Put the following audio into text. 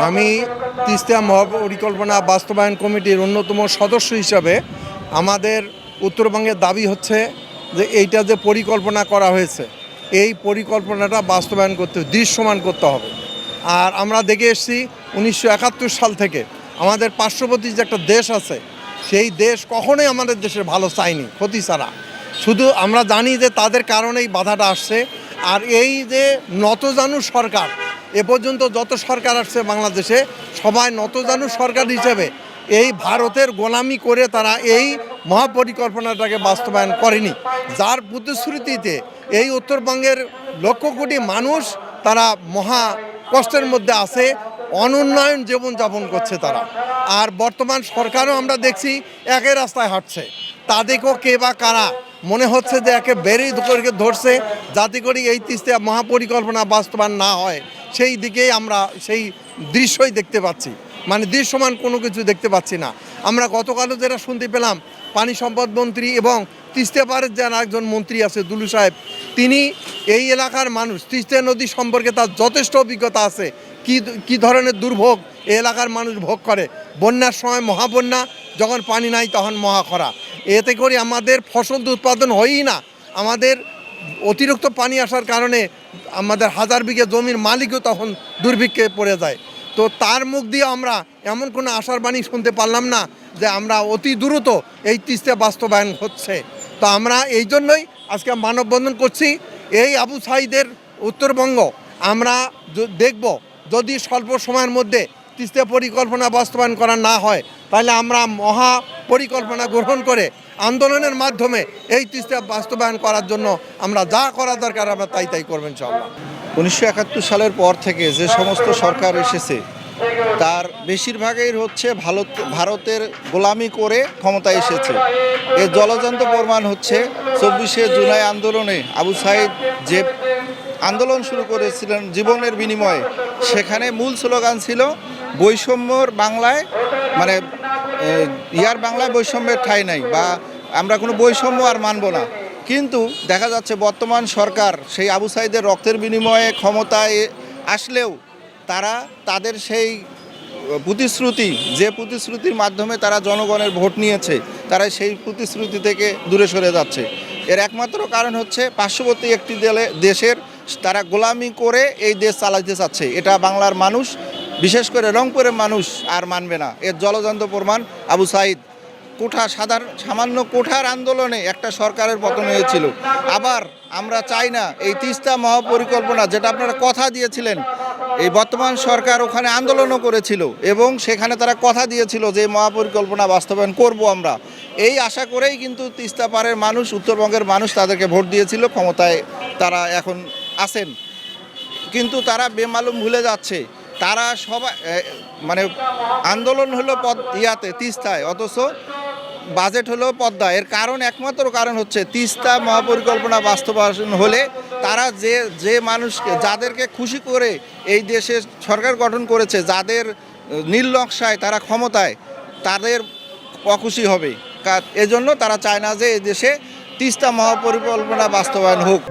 আমি তিস্তা মহাপরিকল্পনা বাস্তবায়ন কমিটির অন্যতম সদস্য হিসাবে আমাদের উত্তরবঙ্গের দাবি হচ্ছে যে এইটা যে পরিকল্পনা করা হয়েছে এই পরিকল্পনাটা বাস্তবায়ন করতে দৃশ্যমান করতে হবে। আর আমরা দেখে এসেছি 1971 সাল থেকে আমাদের পার্শ্ববর্তী যে একটা দেশ আছে সেই দেশ কখনোই আমাদের দেশের ভালো চায়নি, ক্ষতি ছাড়া। শুধু আমরা জানি যে তাদের কারণেই বাধাটা আসছে। আর এই যে নতজানু সরকার, এ পর্যন্ত যত সরকার আসছে বাংলাদেশে সবাই নতজানু সরকার হিসেবে এই ভারতের গোলামি করে তারা এই মহাপরিকল্পনাটাকে বাস্তবায়ন করেনি, যার প্রতিশ্রুতিতে এই উত্তরবঙ্গের লক্ষ কোটি মানুষ তারা মহা কষ্টের মধ্যে আছে, অনুন্নয়ন জীবনযাপন করছে তারা। আর বর্তমান সরকারও আমরা দেখছি একই রাস্তায় হাঁটছে। তাদেরকেও কে বা কারা মনে হচ্ছে যে একে বেরিয়ে করে ধরছে যাতে করে এই তিস্তা মহাপরিকল্পনা বাস্তবায়ন না হয়, সেই দিকেই আমরা সেই দৃশ্যই দেখতে পাচ্ছি। মানে দৃশ্যমান কোনো কিছু দেখতে পাচ্ছি না। আমরা গতকালও যেটা শুনতে পেলাম, পানি সম্পদ মন্ত্রী এবং তিস্তা পাড়ের যারা একজন মন্ত্রী আছে দুলু সাহেব, তিনি এই এলাকার মানুষ, তিস্তা নদী সম্পর্কে তার যথেষ্ট অভিজ্ঞতা আছে, কি ধরনের দুর্ভোগ এই এলাকার মানুষ ভোগ করে। বন্যার সময় মহাবন্যা, যখন পানি নাই তখন মহাখরা। এতে করে আমাদের ফসল উৎপাদন হয়ই না। আমাদের অতিরিক্ত পানি আসার কারণে আমাদের হাজার বিঘে জমির মালিকও তখন দুর্ভিক্ষে পড়ে যায়। তো তার মুখ দিয়ে আমরা এমন কোনো আশার বাণী শুনতে পারলাম না যে আমরা অতি দ্রুত এই তিস্তা বাস্তবায়ন হচ্ছে। তো আমরা এই জন্যই আজকে মানববন্ধন করছি। এই আবু সাঈদের উত্তরবঙ্গ আমরা দেখব, যদি স্বল্প সময়ের মধ্যে তিস্তা পরিকল্পনা বাস্তবায়ন করা না হয় তাহলে আমরা মহা পরিকল্পনা গ্রহণ করে আন্দোলনের মাধ্যমে এই তিস্তা বাস্তবায়ন করার জন্য আমরা যা করা দরকার আমরা তাই করবেন ইনশাআল্লাহ। 1971 সালের পর থেকে যে সমস্ত সরকার এসেছে তার বেশিরভাগই হচ্ছে ভারতের গোলামি করে ক্ষমতায় এসেছে। এর জলজান্ত প্রমাণ হচ্ছে 24শে জুলাই আন্দোলনে আবু সাঈদ যে আন্দোলন শুরু করেছিলেন জীবনের বিনিময়ে, সেখানে মূল স্লোগান ছিল বৈষম্যর বাংলায়, মানে বাংলায় বৈষম্যের ঠাঁই নাই, বা আমরা কোনো বৈষম্য আর মানব না। কিন্তু দেখা যাচ্ছে বর্তমান সরকার সেই আবু সাঈদের রক্তের বিনিময়ে ক্ষমতায় আসলেও তারা তাদের সেই প্রতিশ্রুতির মাধ্যমে তারা জনগণের ভোট নিয়েছে, তারা সেই প্রতিশ্রুতি থেকে দূরে সরে যাচ্ছে। এর একমাত্র কারণ হচ্ছে পার্শ্ববর্তী একটি দেশের তারা গোলামি করে এই দেশ চালাতে চাচ্ছে। এটা বাংলার মানুষ, বিশেষ করে রংপুরের মানুষ আর মানবে না। এর জলজান্ত প্রমাণ আবু সাঈদ। সামান্য কোঠার আন্দোলনে একটা সরকারের পতন হয়েছিল। আবার আমরা চাই না এই তিস্তা মহাপরিকল্পনা, যেটা আপনারা কথা দিয়েছিলেন, এই বর্তমান সরকার ওখানে আন্দোলনও করেছিল এবং সেখানে তারা কথা দিয়েছিল যে মহাপরিকল্পনা বাস্তবায়ন করব আমরা, এই আশা করেই কিন্তু তিস্তা পাড়ের মানুষ, উত্তরবঙ্গের মানুষ তাদেরকে ভোট দিয়েছিল, ক্ষমতায় তারা এখন আছেন। কিন্তু তারা বেমালুম ভুলে যাচ্ছে তারা সবাই মানে আন্দোলন হলো তিস্তায়, অথচ বাজেট হলো পদ্মা। এর একমাত্র কারণ হচ্ছে তিস্তা মহাপরিকল্পনা বাস্তবায়ন হলে তারা যে মানুষকে, যাদেরকে খুশি করে এই দেশে সরকার গঠন করেছে, যাদের নীল নকশায় তারা ক্ষমতায়, তাদের অখুশি হবে। এজন্য তারা চায় না যে এই দেশে তিস্তা মহাপরিকল্পনা বাস্তবায়ন হোক।